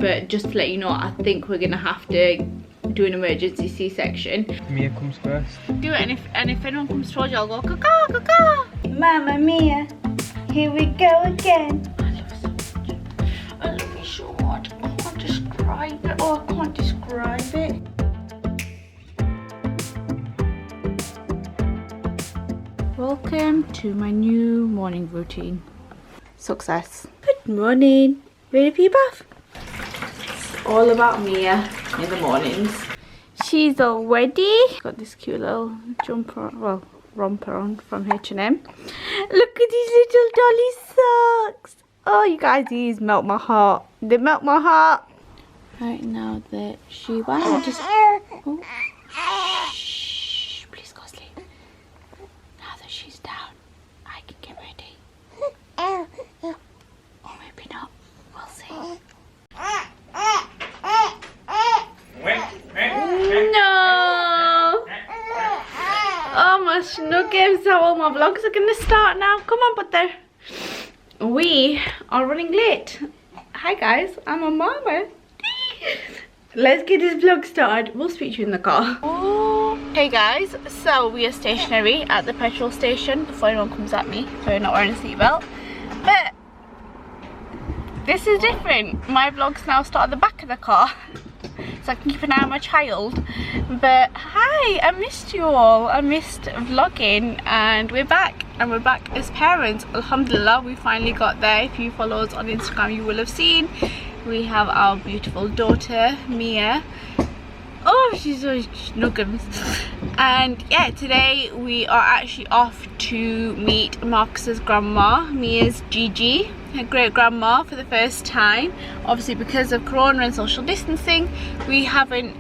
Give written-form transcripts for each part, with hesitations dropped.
But just to let you know, I think we're gonna have to do an emergency C-section. Mia comes first. Do it, and if anyone comes towards you, I'll go caca, caca. Mamma Mia, here we go again. I love it so much. I love it so much. I can't describe it. Oh, I can't describe it. Welcome to my new morning routine. Success. Good morning. Ready for your bath? It's all about Mia in the mornings. She's all ready. Got this cute little jumper, well, romper on from H&M. Look at these little dolly socks. Oh, you guys, these melt my heart. They melt my heart. Right now that she wants just... Oh. Shh, please go sleep. Now that she's down, I can get ready. Or maybe not. We'll see. No! Oh my snuggles, how all my vlogs are gonna start now. Come on, Butter. We are running late. Hi guys, I'm a mama. Let's get this vlog started. We'll speak to you in the car. Hey guys, so we are stationary at the petrol station before anyone comes at me. So we're not wearing a seatbelt. But this is different. My vlogs now start at the back of the car, so I can keep an eye on my child. But hi, I missed you all. I missed vlogging, and we're back. And we're back as parents. Alhamdulillah, we finally got there. If you follow us on Instagram, you will have seen. We have our beautiful daughter, Mia. Oh, she's so snuggles. And yeah, today we are actually off to meet Marcus's grandma, Mia's Gigi, her great grandma, for the first time. Obviously because of Corona and social distancing, we haven't,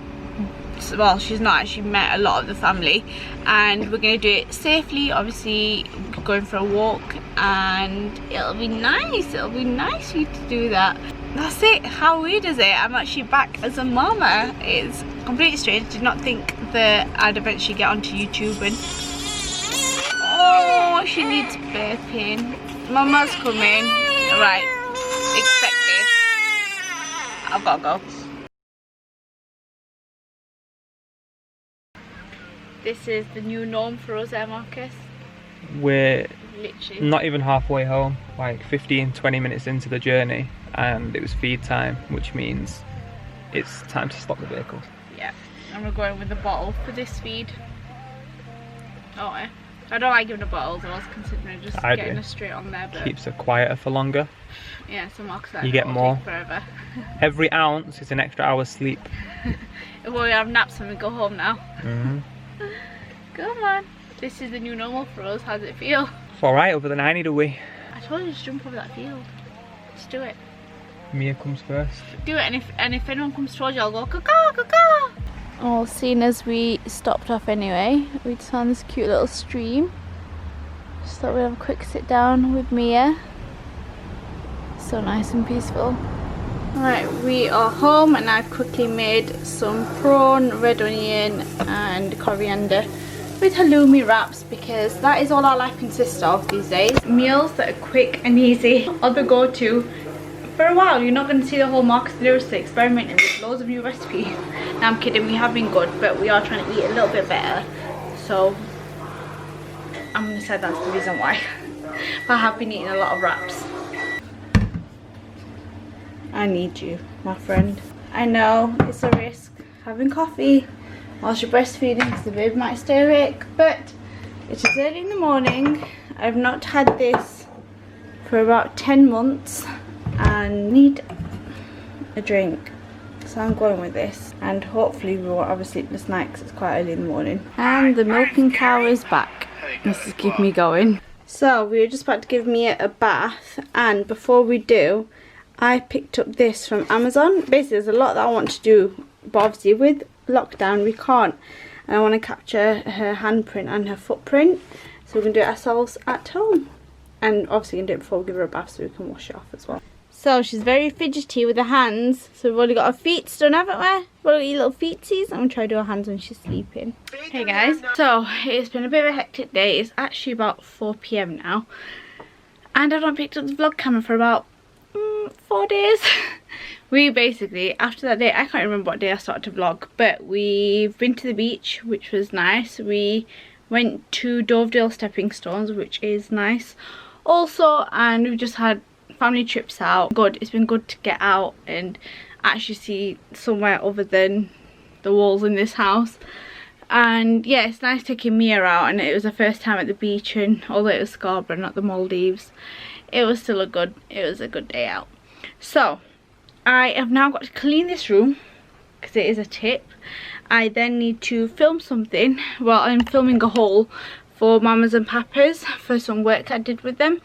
well, she's not actually met a lot of the family, and we're going to do it safely. Obviously going for a walk, and it'll be nice for you to do that. That's it. How weird is it? I'm actually back as a mama. It's completely strange. Did not think that I'd eventually get onto YouTube. And oh, she needs burping. Mama's coming. Right, expect this. I've got to go. This is the new norm for us, Marcus. We're literally not even halfway home, like 15-20 minutes into the journey, and it was feed time, which means it's time to stop the vehicles. Yeah, and we're going with the bottle for this feed. Oh, I don't like giving a bottle, so I was considering just getting her straight on there. But keeps her quieter for longer. Yeah, so Mark's like, you get more. Forever. Every ounce is an extra hour's sleep. Well, we have naps when we go home now. Come on. This is the new normal for us. How does it feel? It's alright over the 90, do we? I told you to jump over that field. Just do it. Mia comes first. Do it, and if anyone comes towards you, I'll go caca, caca. Well, seeing as we stopped off anyway, we just found this cute little stream. Just thought we'd have a quick sit down with Mia. So nice and peaceful. Alright, we are home, and I've quickly made some prawn, red onion and coriander with halloumi wraps, because that is all our life consists of these days. Meals that are quick and easy are the go-to. For a while, you're not going to see the whole Marcus and Irsa experimenting with loads of new recipes. No, I'm kidding, we have been good, but we are trying to eat a little bit better. So, I'm going to say that's the reason why. I have been eating a lot of wraps. I need you, my friend. I know, it's a risk having coffee whilst you're breastfeeding, because the baby might stay awake, but it is early in the morning. I've not had this for about 10 months and need a drink, so I'm going with this, and hopefully we won't have a sleepless night because it's quite early in the morning. And the milking cow is back. This is keeping me going. So we were just about to give Mia a bath, and before we do, I picked up this from Amazon. Basically, there's a lot that I want to do, but obviously with lockdown we can't, and I want to capture her handprint and her footprint, so we can do it ourselves at home, and obviously we can do it before we give her a bath so we can wash it off as well. So she's very fidgety with her hands, so we've already got her feet done, haven't we? We've got little feetsies. I'm going to try to do her hands when she's sleeping. Hey guys, so it's been a bit of a hectic day. It's actually about 4 PM now, and I've not picked up the vlog camera for about 4 days. we basically, after that day, I can't remember what day I started to vlog, but we've been to the beach, which was nice. We went to Dovedale Stepping Stones, which is nice also, and we've just had family trips out. Good, it's been good to get out and actually see somewhere other than the walls in this house. And yeah, it's nice taking Mia out, and it was the first time at the beach, and although it was Scarborough, not the Maldives, it was still a good day out. So I have now got to clean this room because it is a tip. I then need to film something. Well, I'm filming a haul for Mamas and Papas for some work I did with them.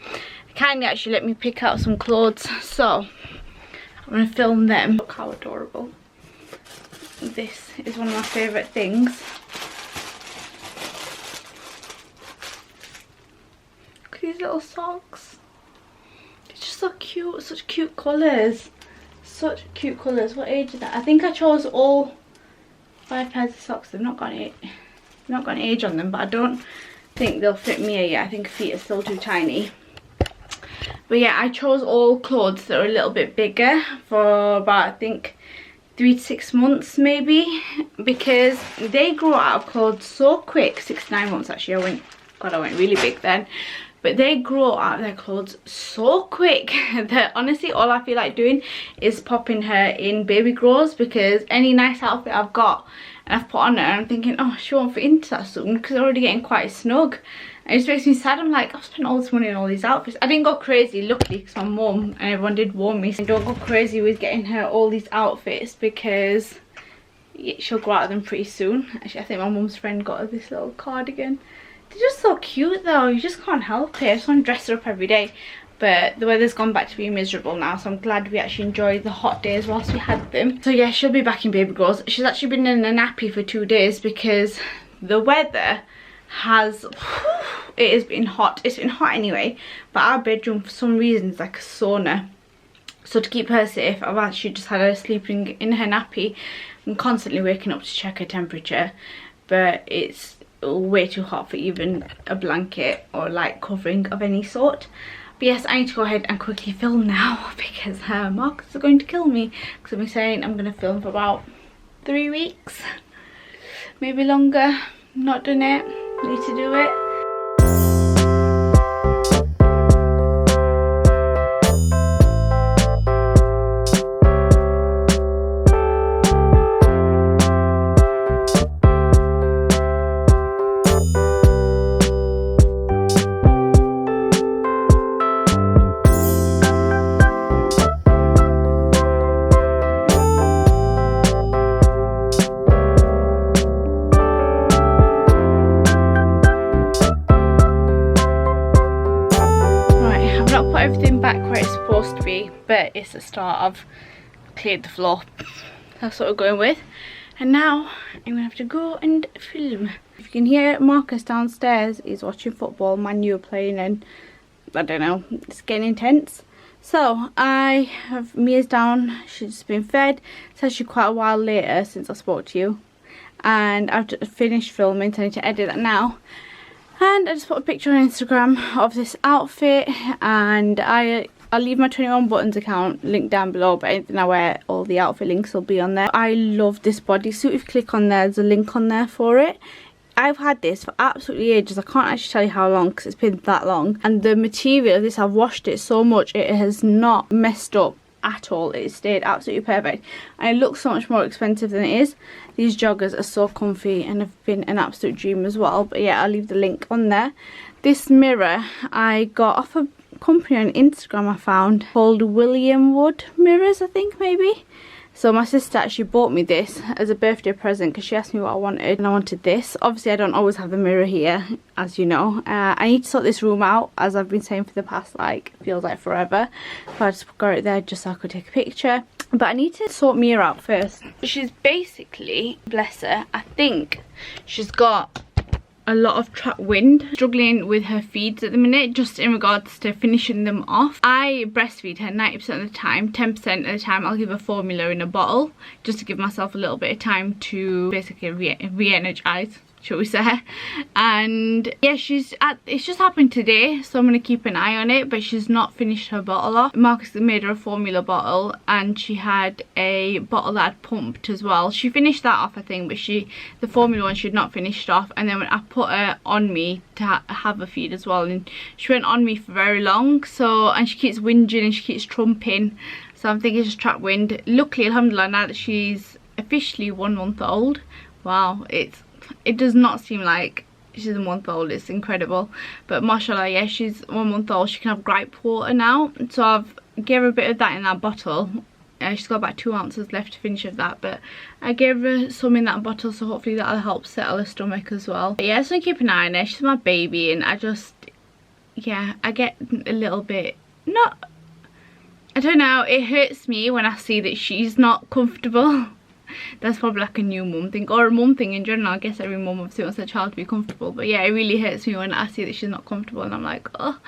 Kindly actually let me pick out some clothes, so I'm going to film them. Look how adorable. This is one of my favourite things. Look at these little socks. They're just so cute, such cute colours. Such cute colours. What age is that? I think I chose all 5 pairs of socks. They've not got an age on them, but I don't think they'll fit me yet. I think feet are still too tiny. But yeah, I chose all clothes that are a little bit bigger for about, I think, 3 to 6 months maybe, because they grow out of clothes so quick. 6 to 9 months actually. I went really big then. But they grow out of their clothes so quick that honestly all I feel like doing is popping her in baby grows, because any nice outfit I've got and I've put on her, I'm thinking, oh, she won't fit into that soon because they're already getting quite snug. And it just makes me sad. I'm like, I've spent all this money on all these outfits. I didn't go crazy, luckily, because my mum and everyone did warn me, so don't go crazy with getting her all these outfits because she'll grow out of them pretty soon. Actually, I think my mum's friend got her this little cardigan. They're just so cute though, you just can't help it. I just want to dress her up every day. But the weather's gone back to being miserable now, so I'm glad we actually enjoyed the hot days whilst we had them. So yeah, she'll be back in baby grows. She's actually been in a nappy for 2 days because the weather has, it has been hot. It's been hot anyway, but our bedroom for some reason is like a sauna. So to keep her safe, I've actually just had her sleeping in her nappy. I'm constantly waking up to check her temperature, but it's way too hot for even a blanket or light covering of any sort. But yes, I need to go ahead and quickly film now because Marcus is going to kill me, because I've been saying I'm going to film for about 3 weeks, maybe longer. Not done it, need to do it. Everything back where it's supposed to be, but it's the start. I've cleared the floor. That's what we're going with. And now I'm gonna have to go and film. If you can hear Marcus downstairs, he's watching football. Man U are playing, and I don't know, it's getting intense. So I have Mia's down, she's been fed. It's actually quite a while later since I spoke to you, and I've just finished filming, so I need to edit that now. And I just put a picture on Instagram of this outfit, and I'll leave my 21 Buttons account linked down below, but anything I wear, all the outfit links will be on there. I love this bodysuit. If you click on there, there's a link on there for it. I've had this for absolutely ages. I can't actually tell you how long because it's been that long. And the material of this, I've washed it so much, it has not messed up at all. It stayed absolutely perfect, and it looks so much more expensive than it is. These joggers are so comfy and have been an absolute dream as well. But yeah, I'll leave the link on there. This mirror I got off a company on Instagram I found called William Wood Mirrors, I think, maybe. So my sister actually bought me this as a birthday present because she asked me what I wanted, and I wanted this. Obviously I don't always have the mirror here, as you know. I need to sort this room out, as I've been saying for the past, like, feels like forever. So I just got it there just so I could take a picture. But I need to sort Mia out first. She's basically, bless her, I think she's got a lot of trapped wind, struggling with her feeds at the minute, just in regards to finishing them off. I breastfeed her 90% of the time. 10% of the time I'll give her formula in a bottle, just to give myself a little bit of time to basically re-energize. shall we say. And yeah, it's just happened today, so I'm going to keep an eye on it. But she's not finished her bottle off. Marcus made her a formula bottle, and she had a bottle that had pumped as well. She finished that off, I think, but the formula one she'd not finished off. And then when I put her on me to have a feed as well, and she went on me for very long, so, and she keeps whinging and she keeps trumping, so I'm thinking it's just trapped wind. Luckily, alhamdulillah, now that she's officially 1 month old, wow, it does not seem like she's a month old. It's incredible. But mashallah, yeah, she's 1 month old. She can have gripe water now, so I've gave her a bit of that in that bottle. She's got about 2 ounces left to finish of that, but I gave her some in that bottle, so hopefully that'll help settle her stomach as well. But yeah, so keep an eye on her. She's my baby, and I just, yeah, I get a little bit, I don't know, it hurts me when I see that she's not comfortable. That's probably like a new mum thing, or a mum thing in general. I guess every mum obviously wants their child to be comfortable, but yeah, it really hurts me when I see that she's not comfortable, and I'm like, oh,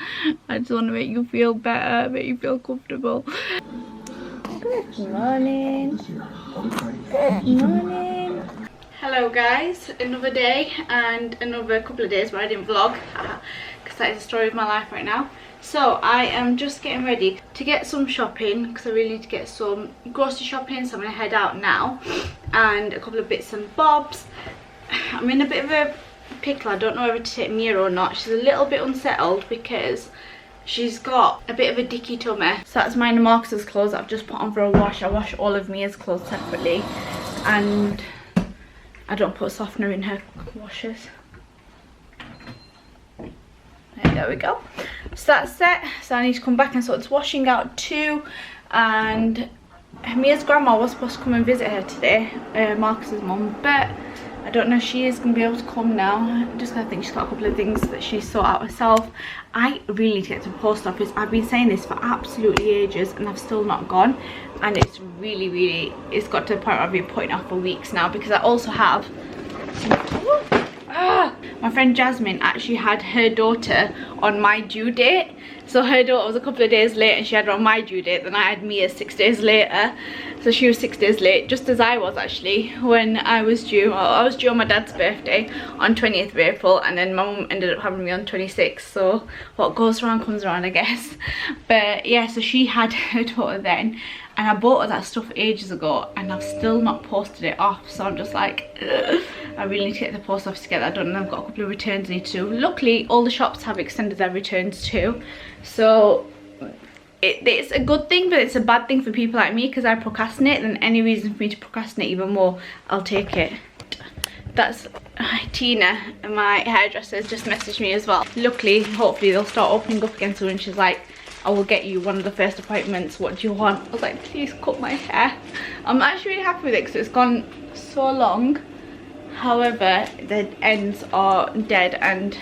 I just want to make you feel better, make you feel comfortable. Good morning. Good morning. Hello guys, another day and another couple of days where I didn't vlog, because that is the story of my life right now. So I am just getting ready to get some shopping, because I really need to get some grocery shopping, so I'm going to head out now, and a couple of bits and bobs. I'm in a bit of a pickle. I don't know whether to take Mia or not. She's a little bit unsettled because she's got a bit of a dicky tummy. So that's mine and Marcus's clothes that I've just put on for a wash. I wash all of Mia's clothes separately, and I don't put softener in her washers. There we go. So that's set. So I need to come back and sort this washing out too. And Mia's grandma was supposed to come and visit her today, Marcus's mum, but I don't know if she is going to be able to come now. Just I think she's got a couple of things that she sort out herself. I really need to get to the post office. I've been saying this for absolutely ages, and I've still not gone. And it's really, it's got to the point where I've been putting off for weeks now, because I also have my friend Jasmine actually had her daughter on my due date. So her daughter was a couple of days late, and she had her on my due date. Then I had Mia 6 days later. So she was 6 days late, just as I was actually, when I was due. Well, I was due on my dad's birthday on 20th of April, and then my mum ended up having me on 26th. So what goes around comes around, I guess. But yeah, so she had her daughter then, and I bought her that stuff ages ago, and I've still not posted it off. So I'm just like, ugh. I really need to get the post office to get that done, and I've got a couple of returns I need to do. Luckily, all the shops have extended their returns too. So it's a good thing, but it's a bad thing for people like me, because I procrastinate. Then any reason for me to procrastinate even more, I'll take it. That's Tina, my hairdresser, has just messaged me as well. Luckily, hopefully they'll start opening up again soon. She's like, I will get you one of the first appointments. What do you want? I was like, please cut my hair. I'm actually really happy with it because it's gone so long. However, the ends are dead and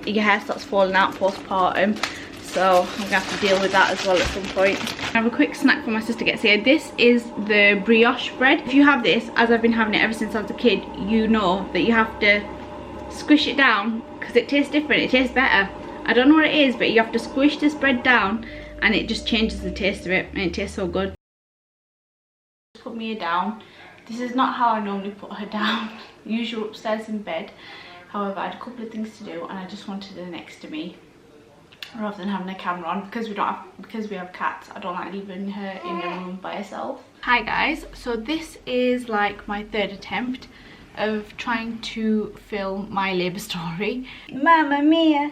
your hair starts falling out postpartum. So I'm gonna have to deal with that as well at some point. I have a quick snack for my sister gets here. This is the brioche bread. If you have this, as I've been having it ever since I was a kid, you know that you have to squish it down because it tastes different. It tastes better. I don't know what it is, but you have to squish this bread down and it just changes the taste of it, and it tastes so good. Put Mia down. This is not how I normally put her down. Usually upstairs in bed. However, I had a couple of things to do, and I just wanted her next to me rather than having a camera on, because we have cats. I don't like leaving her in the room by herself. Hi guys, so this is like my third attempt of trying to film my labour story. Mamma mia,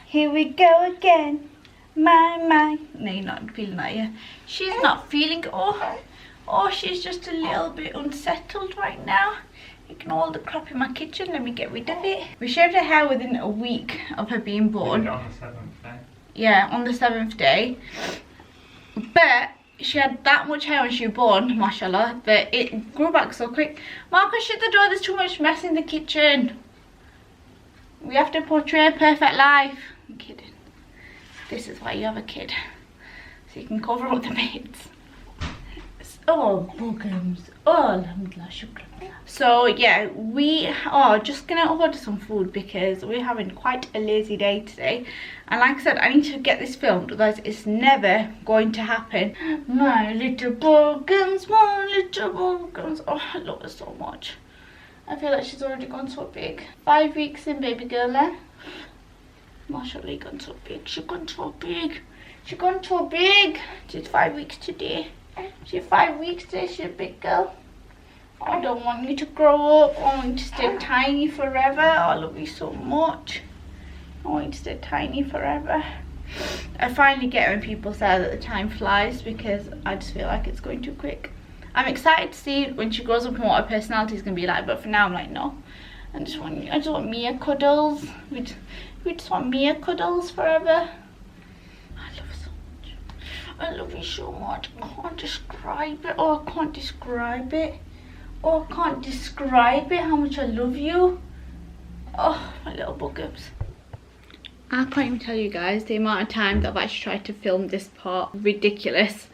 here we go again. My. No, you're not feeling that, yeah? She's not feeling, oh, she's just a little bit unsettled right now. Ignore all the crap in my kitchen, let me get rid of it. We shaved her hair within a week of her being born. On the 7th day. Yeah, on the 7th day. But she had that much hair when she was born, mashallah, that it grew back so quick. Marcus, shut the door, there's too much mess in the kitchen. We have to portray a perfect life. I'm kidding. This is why you have a kid. So you can cover up the bits. Oh, bookums. Oh, alhamdulillah, shukran. So yeah, we are just gonna order some food because we're having quite a lazy day today. And like I said, I need to get this filmed, otherwise it's never going to happen. My little bookums, my little bookums. Oh, I love her so much. I feel like she's already gone so big. 5 weeks in, baby girl, eh? Mashallah, gone so big. She's gone so big. She's gone so big. She's 5 weeks today. She's 5 weeks today. She's a big girl. I don't want you to grow up. I want you to stay tiny forever. I love you so much. I want you to stay tiny forever. I finally get when people say that the time flies, because I just feel like it's going too quick. I'm excited to see when she grows up and what her personality is going to be like, but for now I'm like, no. I just want Mia cuddles. We just want Mia cuddles forever. I love her so much. I love you so much. I can't describe it. Oh, I can't describe it. Oh, I can't describe it, how much I love you. Oh, my little buggers. I can't even tell you guys the amount of time that I've actually tried to film this part. Ridiculous.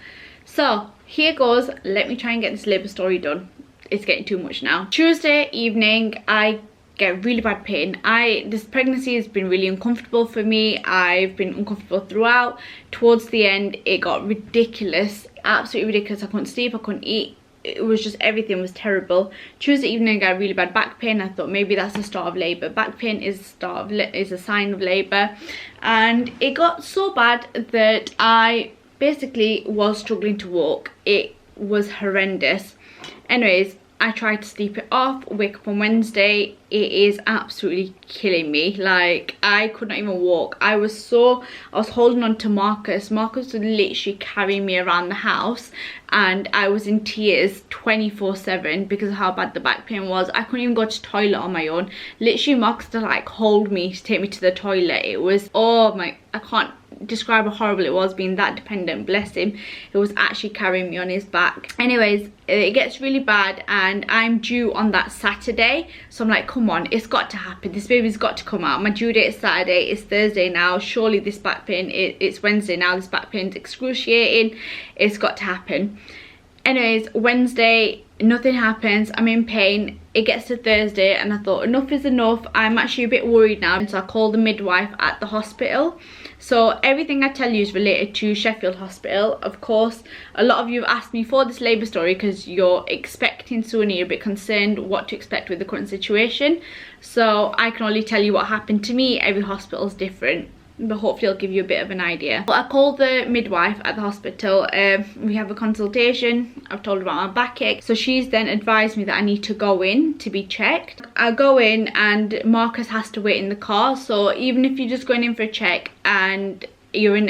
So, here goes. Let me try and get this labour story done. It's getting too much now. Tuesday evening, I get really bad pain. This pregnancy has been really uncomfortable for me. I've been uncomfortable throughout. Towards the end, it got ridiculous. Absolutely ridiculous. I couldn't sleep, I couldn't eat. It was just, everything was terrible. Tuesday evening, I got really bad back pain. I thought maybe that's the start of labour. Back pain is a sign of labour. And it got so bad that I basically was struggling to walk. It was horrendous. Anyways, I tried to sleep it off, wake up on Wednesday. It is absolutely killing me. Like, I could not even walk. I was holding on to Marcus. Marcus was literally carrying me around the house, and I was in tears 24/7 because of how bad the back pain was. I couldn't even go to the toilet on my own. Literally, Marcus had to like hold me to take me to the toilet. It was, oh my, I can't describe how horrible it was being that dependent. Bless him. It was actually carrying me on his back. Anyways, it gets really bad and I'm due on that Saturday, so I'm like, come on, it's got to happen. This baby's got to come out. My due date is Saturday. It's Thursday now. Surely this back pain, it's Wednesday now. This back pain's excruciating. It's got to happen. Anyways, Wednesday, nothing happens. I'm in pain. It gets to Thursday and I thought enough is enough. I'm actually a bit worried now, so I called the midwife at the hospital. So everything I tell you is related to Sheffield Hospital. Of course, a lot of you have asked me for this labour story because you're expecting soon, you're a bit concerned what to expect with the current situation. So I can only tell you what happened to me. Every hospital is different, but hopefully I'll give you a bit of an idea. I called the midwife at the hospital. We have a consultation. I've told her about my backache, so she's then advised me that I need to go in to be checked. I go in and Marcus has to wait in the car, so even if you're just going in for a check and you're in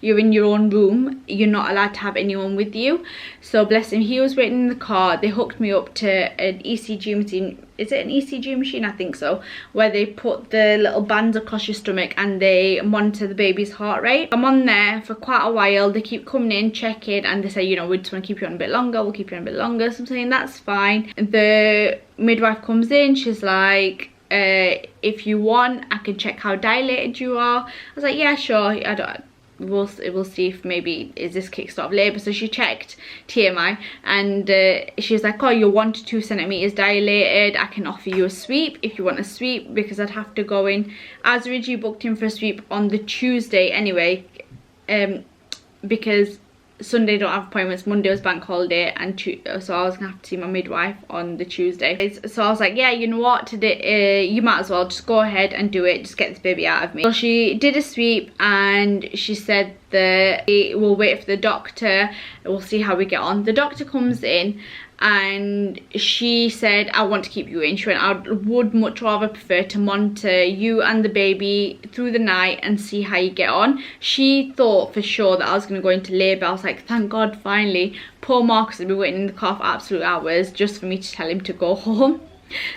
you're in your own room, you're not allowed to have anyone with you. So bless him, he was waiting in the car. They hooked me up to an ECG machine. Is it an ECG machine? I think so, where they put the little bands across your stomach and they monitor the baby's heart rate. I'm on there for quite a while. They keep coming in, checking, and they say, you know, we just want to keep you on a bit longer, we'll keep you on a bit longer. So I'm saying that's fine. The midwife comes in, she's like, if you want, I can check how dilated you are. I was like, yeah, sure. We'll see if maybe is this kickstart of labour. So she checked TMI and she was like, oh, you're 1 to 2 centimeters dilated. I can offer you a sweep if you want a sweep, because I'd have to go in. I was originally booked in for a sweep on the Tuesday anyway, because Sunday don't have appointments, Monday was bank holiday, and so I was gonna have to see my midwife on the Tuesday. So I was like, yeah, you know what, today you might as well just go ahead and do it, just get this baby out of me. So she did a sweep and she said that we'll wait for the doctor, we'll see how we get on. The doctor comes in and she said, I want to keep you in. She went, I would much rather prefer to monitor you and the baby through the night and see how you get on. She thought for sure that I was going to go into labour. I was like, thank God, finally. Poor Marcus had been waiting in the car for absolute hours just for me to tell him to go home.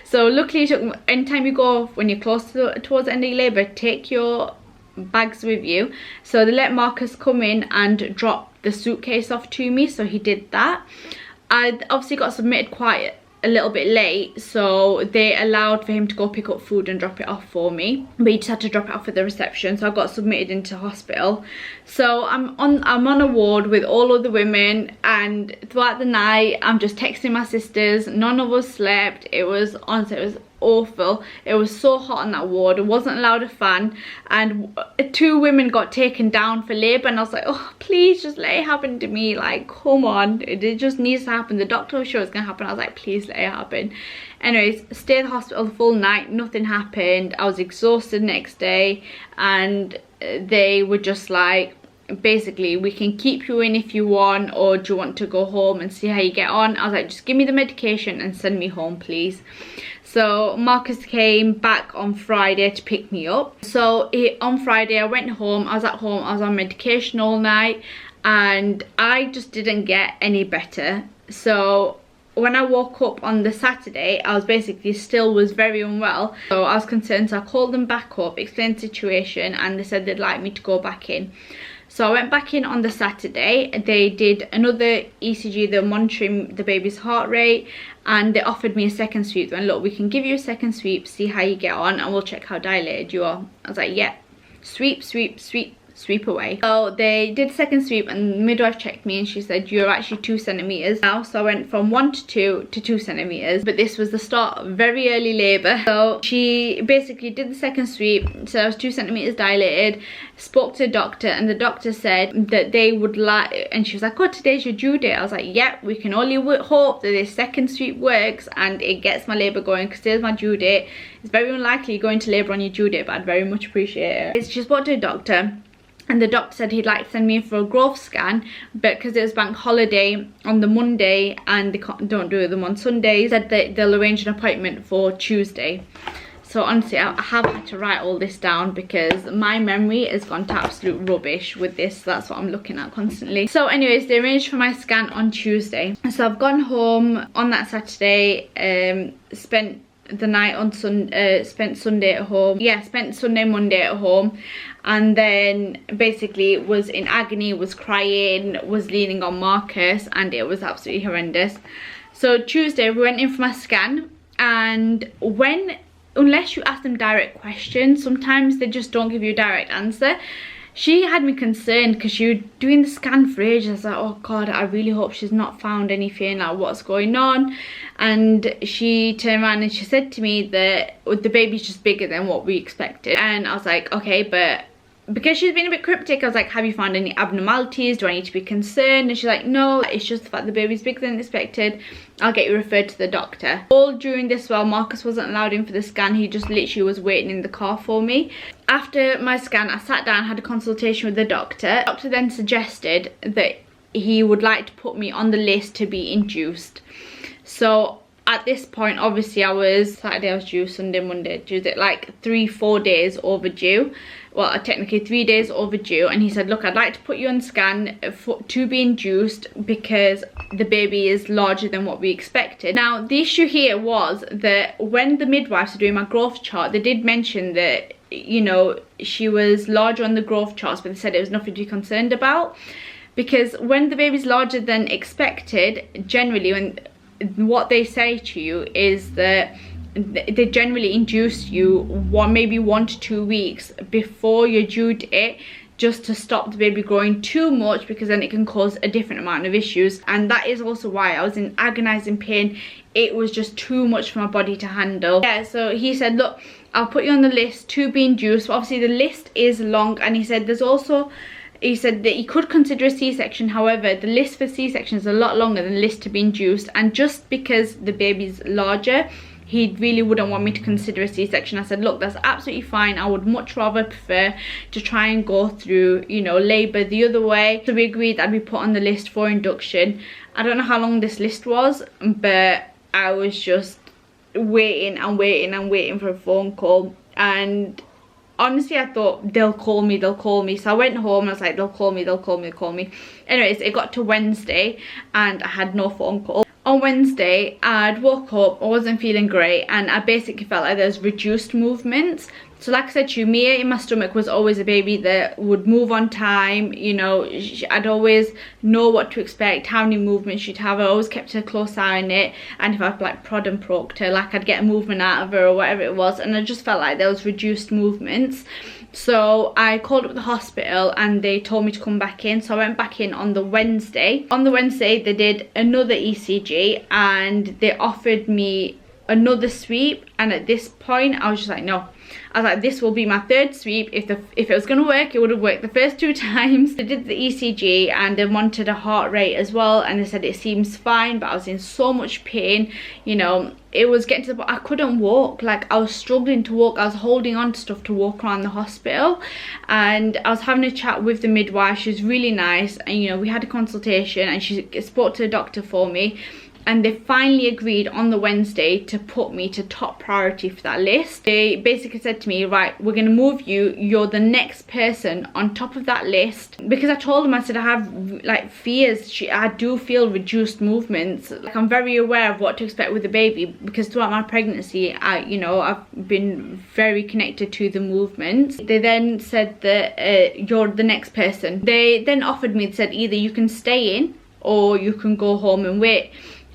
So luckily, it took, anytime you go, when you're close towards the end of your labour, take your bags with you. So they let Marcus come in and drop the suitcase off to me, so he did that. I obviously got submitted quite a little bit late, so they allowed for him to go pick up food and drop it off for me, but he just had to drop it off at the reception. So I got submitted into hospital. So I'm on a ward with all other women, and throughout the night I'm just texting my sisters. None of us slept. It was, honestly, it was awful. It was so hot on that ward. It wasn't allowed a fan, and 2 women got taken down for labour, and I was like, oh please just let it happen to me, like come on, it just needs to happen. The doctor was sure it was gonna happen. I was like, please let it happen. Anyways, stayed at the hospital the full night, nothing happened. I was exhausted next day, and they were just like, basically, we can keep you in if you want, or do you want to go home and see how you get on? I was like, just give me the medication and send me home please. So Marcus came back on Friday to pick me up. So on Friday I went home, I was at home, I was on medication all night, and I just didn't get any better. So when I woke up on the Saturday, I was basically still was very unwell. So I was concerned, so I called them back up, explained the situation, and they said they'd like me to go back in. So I went back in on the Saturday. They did another ECG, they were monitoring the baby's heart rate, and they offered me a second sweep. And look, we can give you a second sweep, see how you get on, and we'll check how dilated you are. I was like, yeah, sweep, sweep, sweep, sweep away. So they did second sweep, and the midwife checked me and she said, you're actually 2 centimeters now. So I went from 1 to 2 to 2 centimeters, but this was the start of very early labor. So she basically did the second sweep, so I was 2 centimeters dilated. Spoke to the doctor, and the doctor said that they would like, and she was like, oh, today's your due date. I was like, yep, we can only hope that this second sweep works and it gets my labor going, because today's my due date. It's very unlikely you're going to labor on your due date, but I'd very much appreciate it. She spoke to the doctor, and the doctor said he'd like to send me in for a growth scan, but because it was bank holiday on the Monday and they don't do them on Sundays, said that they'll arrange an appointment for Tuesday. So honestly, I have had to write all this down because my memory has gone to absolute rubbish with this. That's what I'm looking at constantly. So anyways, they arranged for my scan on Tuesday. So I've gone home on that Saturday, spent the night on spent Sunday at home. Yeah, spent Sunday, Monday at home, and then basically was in agony, was crying, was leaning on Marcus, and it was absolutely horrendous. So Tuesday we went in for my scan, and unless you ask them direct questions, sometimes they just don't give you a direct answer. She had me concerned because she was doing the scan for ages. I was like, oh God, I really hope she's not found anything, like what's going on. And she turned around and she said to me that the baby's just bigger than what we expected. And I was like, okay, but because she's been a bit cryptic, I was like, have you found any abnormalities? Do I need to be concerned? And she's like, no, it's just the fact the baby's bigger than expected. I'll get you referred to the doctor. All during this while Marcus wasn't allowed in for the scan, he just literally was waiting in the car for me. After my scan, I sat down, had a consultation with the doctor. The doctor then suggested that he would like to put me on the list to be induced. So at this point, obviously Saturday I was due, Sunday, Monday, Tuesday, like 3-4 days overdue. Well, technically 3 days overdue, and he said, look, I'd like to put you on scan to be induced because the baby is larger than what we expected. Now, the issue here was that when the midwives were doing my growth chart, they did mention that, you know, she was larger on the growth charts, but they said it was nothing to be concerned about, because when the baby's larger than expected, generally what they say to you is that they generally induce you maybe 1 to 2 weeks before your due date, just to stop the baby growing too much, because then it can cause a different amount of issues. And that is also why I was in agonizing pain. It was just too much for my body to handle. Yeah, so he said, look, I'll put you on the list to be induced. Obviously the list is long, and he said he said that he could consider a C-section. However, the list for C-section is a lot longer than the list to be induced, and just because the baby's larger, he really wouldn't want me to consider a C-section. I said, look, that's absolutely fine. I would much rather prefer to try and go through, you know, labour the other way. So we agreed that I'd be put on the list for induction. I don't know how long this list was, but I was just waiting and waiting and waiting for a phone call. And honestly, I thought, they'll call me. So I went home and I was like, they'll call me. Anyways, it got to Wednesday and I had no phone call. On Wednesday, I'd woke up, I wasn't feeling great, and I basically felt like there was reduced movements. So like I said to you, Mia in my stomach was always a baby that would move on time. You know, I'd always know what to expect, how many movements she'd have. I always kept a close eye on it, and if I'd like prod and poked her, like I'd get a movement out of her or whatever it was, and I just felt like there was reduced movements. So I called up the hospital and they told me to come back in. So I went back in on the Wednesday. On the Wednesday they did another ECG and they offered me another sweep, and at this point I was just like, no. I was like, this will be my third sweep. If it was going to work, it would have worked the first 2 times. They did the ECG and they monitored a heart rate as well, and they said it seems fine, but I was in so much pain, you know. It was getting to the point I couldn't walk. Like, I was struggling to walk. I was holding on to stuff to walk around the hospital, and I was having a chat with the midwife. She was really nice, and you know, we had a consultation and she spoke to the doctor for me. And they finally agreed on the Wednesday to put me to top priority for that list. They basically said to me, right, we're going to move you. You're the next person on top of that list. Because I told them, I said, I have like fears. I do feel reduced movements. Like, I'm very aware of what to expect with the baby, because throughout my pregnancy, I've been very connected to the movements. They then said that you're the next person. They then offered me, said either you can stay in or you can go home and wait.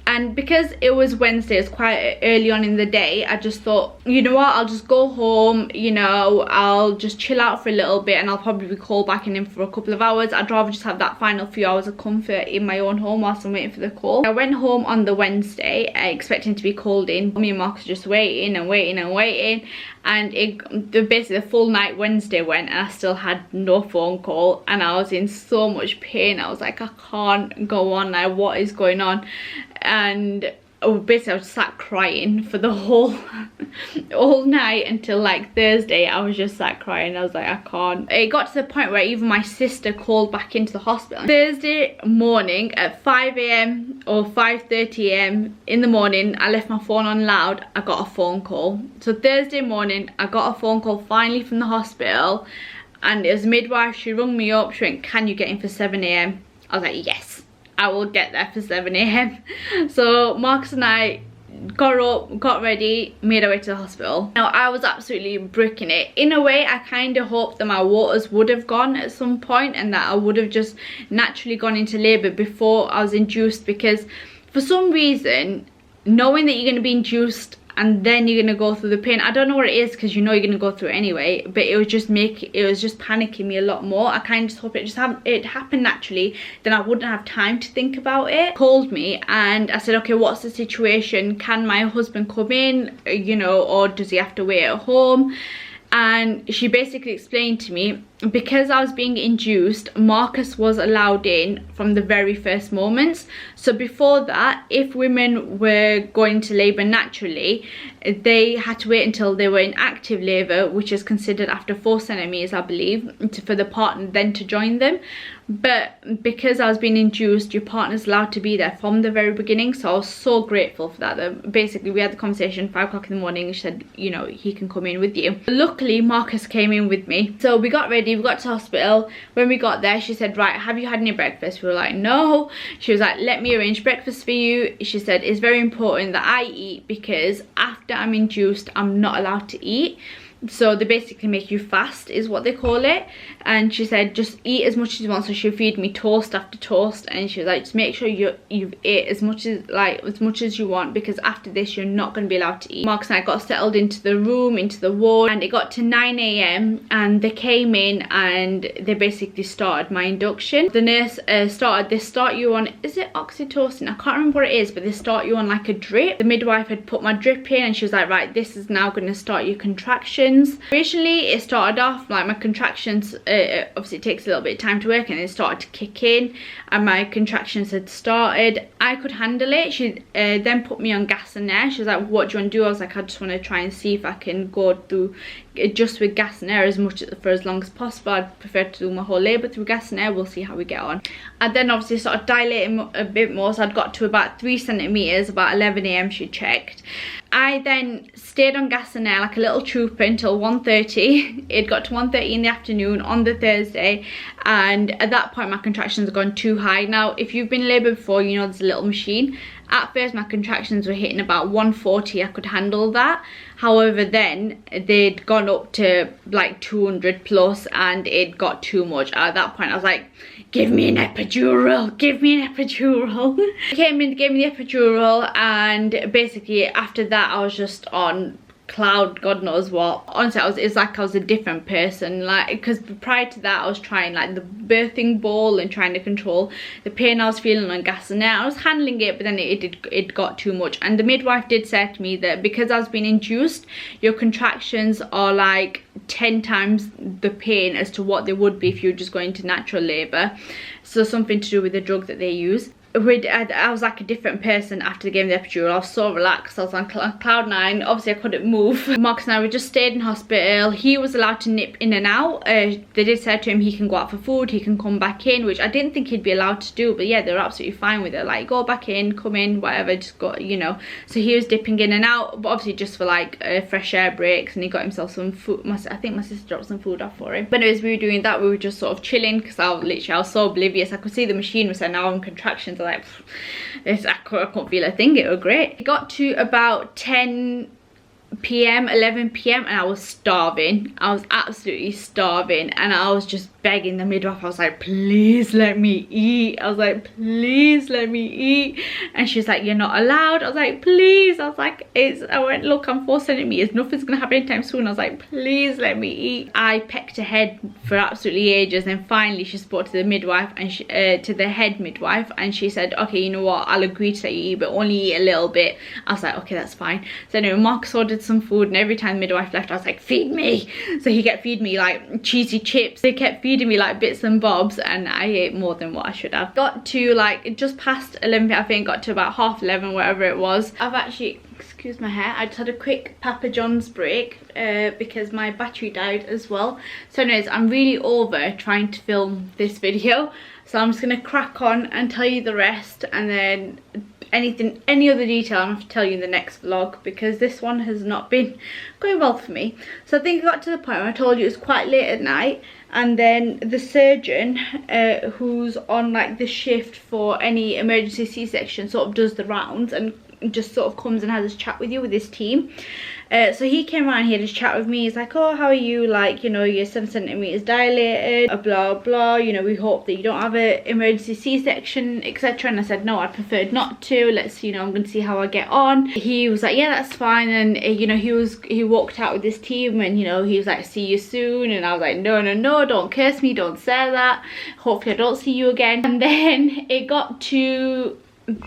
And because it was Wednesday, it was quite early on in the day, I just thought, you know what, I'll just go home, you know, I'll just chill out for a little bit, and I'll probably call back in for a couple of hours. I'd rather just have that final few hours of comfort in my own home whilst I'm waiting for the call. I went home on the Wednesday expecting to be called in. Me and Marcus just waiting and waiting and waiting, and basically the full night Wednesday went and I still had no phone call, and I was in so much pain. I was like, I can't go on now, what is going on? And basically I was sat crying for the whole night until like Thursday. I was just sat crying. I was like, I can't. It got to the point where even my sister called back into the hospital. Thursday morning at 5 AM or 5:30 AM in the morning, I left my phone on loud. I got a phone call. So Thursday morning I got a phone call finally from the hospital, and it was a midwife. She rung me up. She went, can you get in for 7 AM? I was like, yes, I will get there for 7 AM. So Marcus and I got up, got ready, made our way to the hospital. Now, I was absolutely bricking it. In a way, I kind of hoped that my waters would have gone at some point and that I would have just naturally gone into labour before I was induced, because for some reason, knowing that you're going to be induced and then you're gonna go through the pain, I don't know what it is, because you know you're gonna go through it anyway, but it was just panicking me a lot more. I kind of just hope it happened naturally, then I wouldn't have time to think about it. Called me and I said, okay, what's the situation? Can my husband come in, you know, or does he have to wait at home? And she basically explained to me, because I was being induced, Marcus was allowed in from the very first moments. So before that, if women were going to labour naturally, they had to wait until they were in active labour, which is considered after 4 centimetres, I believe, for the partner then to join them. But because I was being induced, your partner's allowed to be there from the very beginning. So I was so grateful for that. Basically, we had the conversation 5 o'clock in the morning, and she said, you know, he can come in with you. Luckily, Marcus came in with me. So we got ready, we got to hospital. When we got there, she said, right, have you had any breakfast? We were like, no. She was like, let me arrange breakfast for you. She said, it's very important that I eat, because after I'm induced, I'm not allowed to eat. So they basically make you fast, is what they call it. And she said, just eat as much as you want. So she'll feed me toast after toast, and she was like, just make sure you've ate as much as you want, because after this you're not going to be allowed to eat. Marcus and I got settled into the room, into the ward, and it got to 9 AM and they came in and they basically started my induction. The nurse they start you on, is it oxytocin? I can't remember what it is, but they start you on like a drip. The midwife had put my drip in and she was like, right, this is now going to start your contractions. Originally it started off like my contractions, obviously it takes a little bit of time to work, and it started to kick in and my contractions had started. I could handle it. She then put me on gas and air. She was like, what do you want to do? I was like, I just want to try and see if I can go through just with gas and air for as long as possible. I'd prefer to do my whole labour through gas and air. We'll see how we get on. I then obviously started dilating a bit more, so I'd got to about 3 centimetres. About 11 AM she checked. I then stayed on gas and air like a little trooper until 1:30. It got to 1:30 in the afternoon on the Thursday, and at that point my contractions had gone too high. Now, if you've been in labour before, you know there's a little machine. At first my contractions were hitting about 140. I could handle that. However, then they'd gone up to like 200 plus, and it got too much. At that point I was like, give me an epidural, give me an epidural. They came in, gave me the epidural, and basically after that I was just on cloud, God knows what. Honestly, it's like I was a different person, like, because prior to that I was trying like the birthing ball and trying to control the pain I was feeling on gas and air. I was handling it, but then it got too much, and the midwife did say to me that because I was being induced, your contractions are like 10 times the pain as to what they would be if you were just going into natural labor. So something to do with the drug that they use. I was like a different person after the game of the epidural. I was so relaxed. I was on cloud 9. Obviously I couldn't move. Marcus and I, we just stayed in hospital. He was allowed to nip in and out. They did say to him he can go out for food, he can come back in, which I didn't think he'd be allowed to do, but yeah, they were absolutely fine with it. Like, go back in, come in, whatever, just go, you know. So he was dipping in and out, but obviously just for like fresh air breaks, and he got himself some food. I think my sister dropped some food off for him. But anyways, we were doing that. We were just sort of chilling, because I was so oblivious. I could see the machine was saying now I'm contractions. Like, I couldn't feel a thing. It was great. It got to about 10 p.m, 11 p.m, and I was starving. I was absolutely starving, and I was just begging the midwife. I was like, please let me eat. I was like, please let me eat. And she's like, you're not allowed. I was like, please. I was like, I went, look, I'm 4 centimeters, nothing's gonna happen anytime soon. I was like, please let me eat. I pecked ahead for absolutely ages, and finally she spoke to the midwife, and to the head midwife, and she said, okay, you know what, I'll agree to let you eat, but only eat a little bit. I was like, okay, that's fine. So anyway, Marcus ordered some food, and every time the midwife left I was like, feed me. So he kept feeding me like cheesy chips. They kept feeding me like bits and bobs, and I ate more than what I should have. Got to like just past 11, I think, got to about half 11, wherever it was. I've actually, excuse my hair, I just had a quick Papa John's break because my battery died as well. So anyways, I'm really over trying to film this video, so I'm just gonna crack on and tell you the rest, and then any other detail I'm gonna have to tell you in the next vlog, because this one has not been going well for me. So I think I got to the point where I told you it was quite late at night, and then the surgeon who's on like the shift for any emergency C-section sort of does the rounds and just sort of comes and has a chat with you with his team. So he came around, he had his chat with me. He's like, oh, how are you? Like, you know, you're 7 centimeters dilated, blah blah, you know, we hope that you don't have an emergency C-section, etc. And I said, no, I preferred not to. Let's, you know, I'm going to see how I get on. He was like, yeah, that's fine. And you know, he walked out with his team, and you know, he was like, see you soon. And I was like, no, don't curse me, don't say that, hopefully I don't see you again. And then it got to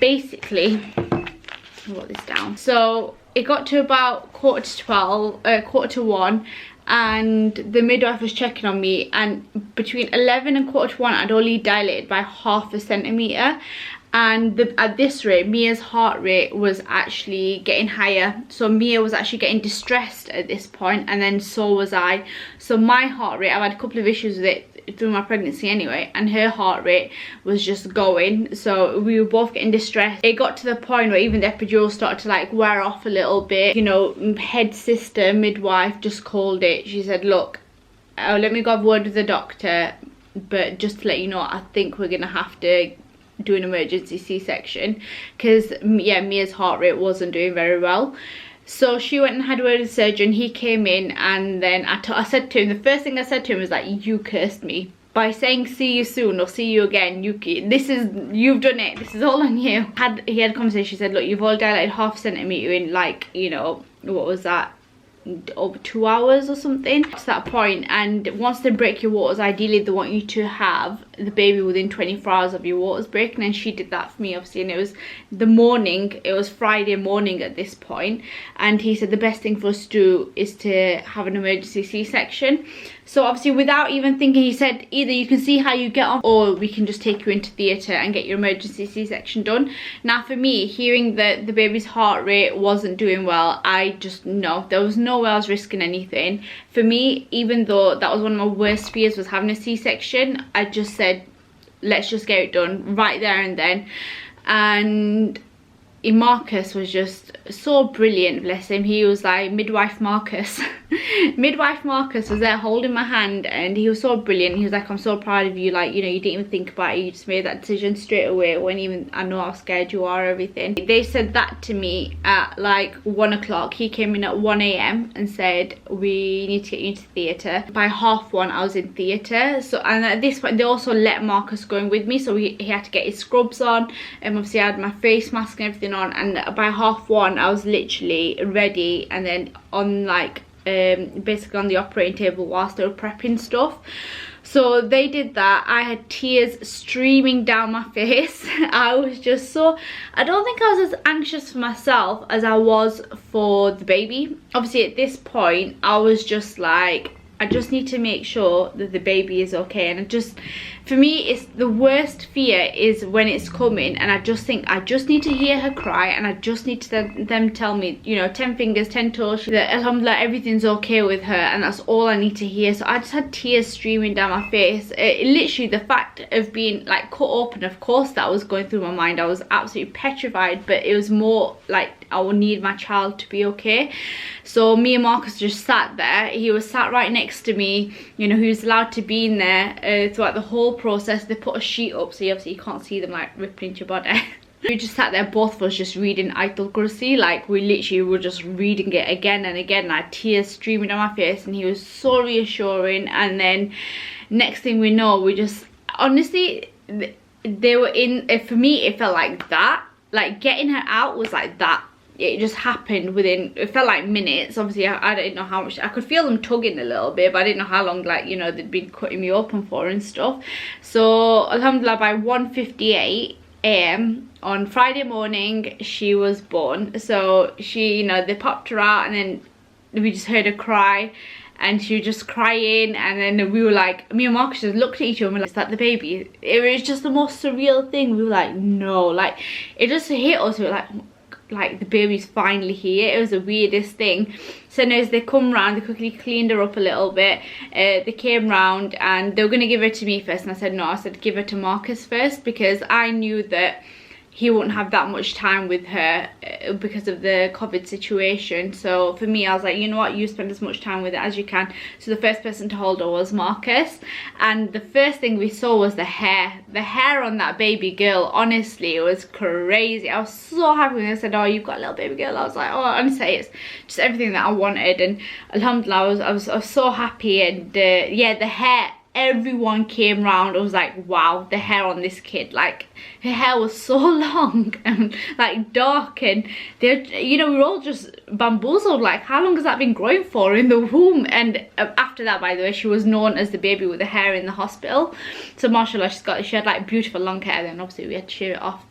basically, I'll write this down. So it got to about quarter to 1, and the midwife was checking on me, and between 11 and quarter to 1 I'd only dilated by half a centimeter. And at this rate, Mia's heart rate was actually getting higher. So Mia was actually getting distressed at this point, and then so was I. So my heart rate, I've had a couple of issues with it through my pregnancy anyway, and her heart rate was just going. So we were both getting distressed. It got to the point where even the epidural started to like wear off a little bit. You know, head sister, midwife, just called it. She said, look, let me go have a word with the doctor, but just to let you know, I think we're gonna have to do an emergency C-section, because yeah, Mia's heart rate wasn't doing very well. So she went and had a word with the surgeon. He came in, and then I said to him, the first thing I said to him was like, you cursed me by saying see you soon or see you again. You've done it, this is all on you. He had a conversation. He said, look, you've all dilated half a centimeter in like, you know, what was that, over 2 hours or something, to that point. And once they break your waters, ideally they want you to have the baby within 24 hours of your waters breaking, and she did that for me, obviously. And it was the morning, it was Friday morning at this point, and he said the best thing for us to do is to have an emergency C-section. So obviously, without even thinking, he said either you can see how you get on, or we can just take you into theatre and get your emergency C-section done. Now for me, hearing that the baby's heart rate wasn't doing well, I just, no, there was no way I was risking anything. For me, even though that was one of my worst fears, was having a C-section, I just said, let's just get it done right there and then. And Marcus was just so brilliant, bless him. He was like midwife Marcus. Midwife Marcus was there holding my hand, and he was so brilliant. He was like, I'm so proud of you, like, you know, you didn't even think about it, you just made that decision straight away, when even I know how scared you are, everything. They said that to me at like 1 o'clock. He came in at 1 AM and said, we need to get you into theatre. By 1:30 I was in theatre. So, and at this point they also let Marcus go in with me, so he had to get his scrubs on, and obviously I had my face mask and everything on. And by 1:30 on, I was literally ready, and then on like basically on the operating table whilst they were prepping stuff. So they did that. I had tears streaming down my face. I was just so, I don't think I was as anxious for myself as I was for the baby. Obviously at this point I was just like, I just need to make sure that the baby is okay. And for me, it's the worst fear is when it's coming, and I just think I just need to hear her cry, and I just need to them tell me, you know, 10 fingers 10 toes, that alhamdulillah everything's okay with her, and that's all I need to hear. So I just had tears streaming down my face. Literally the fact of being like cut open, of course that was going through my mind. I was absolutely petrified, but it was more like I will need my child to be okay. So me and Marcus just sat there. He was sat right next to me, you know, he was allowed to be in there throughout the whole process. They put a sheet up so obviously you can't see them like ripping into your body. We just sat there, both of us just reading Ayatul Kursi, like we literally were just reading it again and again, and I had tears streaming down my face, and he was so reassuring. And then next thing we know, we just, honestly, they were in, for me it felt like that, like getting her out was like that. It just happened within, it felt like minutes. Obviously I didn't know how much, I could feel them tugging a little bit, but I didn't know how long, like, you know, they'd been cutting me open for and stuff. So alhamdulillah, by 1:58 AM on Friday morning she was born. So she, you know, they popped her out, and then we just heard her cry, and she was just crying, and then we were like, me and Marcus just looked at each other and we were like, is that the baby? It was just the most surreal thing. We were like, no, like it just hit us. We were like the baby's finally here. It was the weirdest thing. So as they come round, they quickly cleaned her up a little bit. They came round and they were going to give her to me first, and I said no. I said give her to Marcus first, because I knew that he wouldn't have that much time with her because of the COVID situation. So for me, I was like, you know what, you spend as much time with it as you can. So the first person to hold her was Marcus, and the first thing we saw was the hair on that baby girl. Honestly, it was crazy. I was so happy when they said, oh, you've got a little baby girl. I was like, oh, honestly, it's just everything that I wanted. And alhamdulillah, I was so happy. And yeah, the hair, everyone came round. I was like, wow, the hair on this kid, like her hair was so long and like dark, and they, you know, we were all just bamboozled, like how long has that been growing for in the womb? And after that, by the way, she was known as the baby with the hair in the hospital. So mashallah, she had like beautiful long hair. Then obviously we had to shave it off,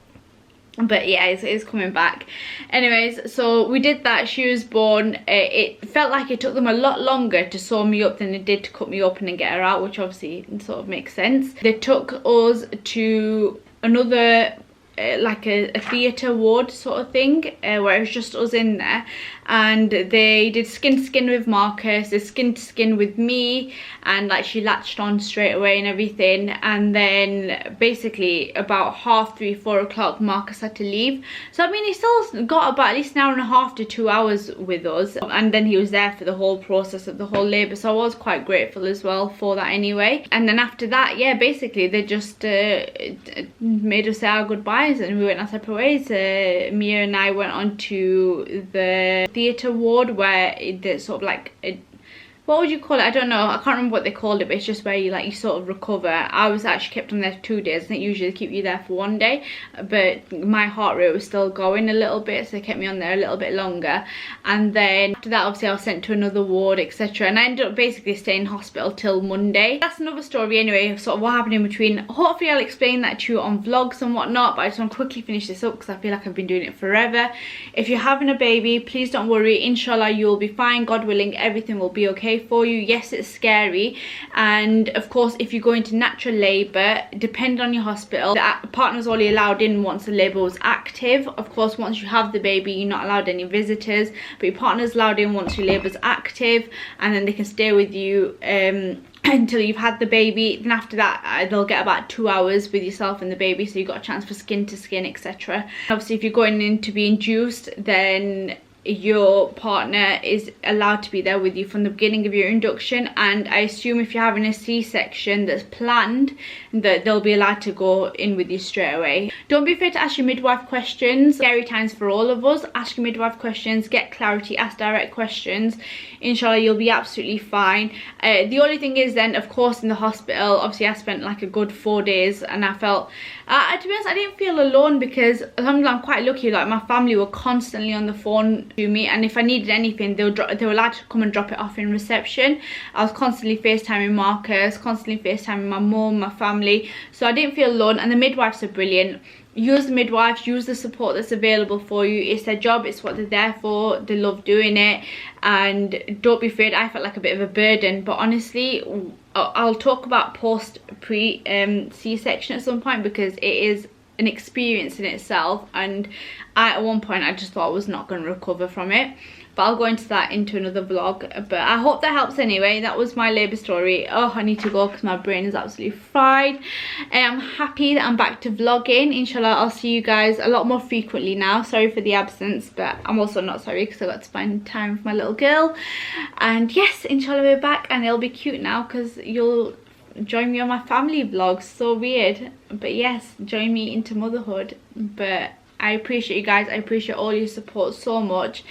but yeah, it's coming back. Anyways, so we did that. She was born. It felt like it took them a lot longer to sew me up than it did to cut me open and get her out, which obviously sort of makes sense. They took us to another like a theatre ward sort of thing, where it was just us in there, and they did skin to skin with Marcus, they skin to skin with me, and like she latched on straight away and everything. And then basically about 3:30, 4 o'clock, Marcus had to leave. So I mean, he still got about at least an hour and a half to 2 hours with us, and then he was there for the whole process of the whole labour. So I was quite grateful as well for that anyway. And then after that, yeah, basically they just made us say our goodbyes, and we went our separate ways. Mia and I went on to the theatre ward, where it's sort of like what would you call it? I don't know, I can't remember what they called it, but it's just where you sort of recover. I was actually kept on there for 2 days. I think usually they keep you there for 1 day, but my heart rate was still going a little bit, so they kept me on there a little bit longer. And then after that, obviously I was sent to another ward, etc. And I ended up basically staying in hospital till Monday. That's another story anyway, sort of what happened in between. Hopefully I'll explain that to you on vlogs and whatnot, but I just want to quickly finish this up because I feel like I've been doing it forever. If you're having a baby, please don't worry. Inshallah, you'll be fine. God willing, everything will be okay for you. Yes, it's scary, and of course if you go into natural labour, depending on your hospital, the partner's only allowed in once the labour was active. Of course, once you have the baby, you're not allowed any visitors, but your partner's allowed in once your labour's active, and then they can stay with you until you've had the baby. Then after that, they'll get about 2 hours with yourself and the baby, so you've got a chance for skin to skin, etc. Obviously if you're going in to be induced, then your partner is allowed to be there with you from the beginning of your induction, and I assume if you're having a C-section that's planned, that they'll be allowed to go in with you straight away. Don't be afraid to ask your midwife questions. Scary times for all of us. Ask your midwife questions, get clarity, ask direct questions. Inshallah, you'll be absolutely fine. The only thing is then, of course, in the hospital, obviously I spent like a good 4 days, and I felt, to be honest, I didn't feel alone because alhamdulillah, I'm quite lucky. Like, my family were constantly on the phone to me, and if I needed anything, they were allowed to come and drop it off in reception. I was constantly FaceTiming Marcus, constantly FaceTiming my mum, my family, so I didn't feel alone. And the midwives are brilliant. Use the midwives, use the support that's available for you. It's their job, it's what they're there for, they love doing it, and don't be afraid. I felt like a bit of a burden, but honestly, I'll talk about post-pre C-section at some point, because it is an experience in itself, and at one point I just thought I was not going to recover from it, but I'll go into that into another vlog. But I hope that helps anyway. That was my labour story. Oh, I need to go because my brain is absolutely fried. I'm happy that I'm back to vlogging. Inshallah, I'll see you guys a lot more frequently now. Sorry for the absence, but I'm also not sorry because I got to spend time with my little girl. And yes, inshallah, we're back, and it'll be cute now because you'll join me on my family vlogs. So weird, but yes, join me into motherhood. But I appreciate you guys. I appreciate all your support so much,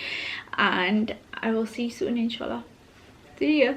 and I will see you soon, inshallah. See ya.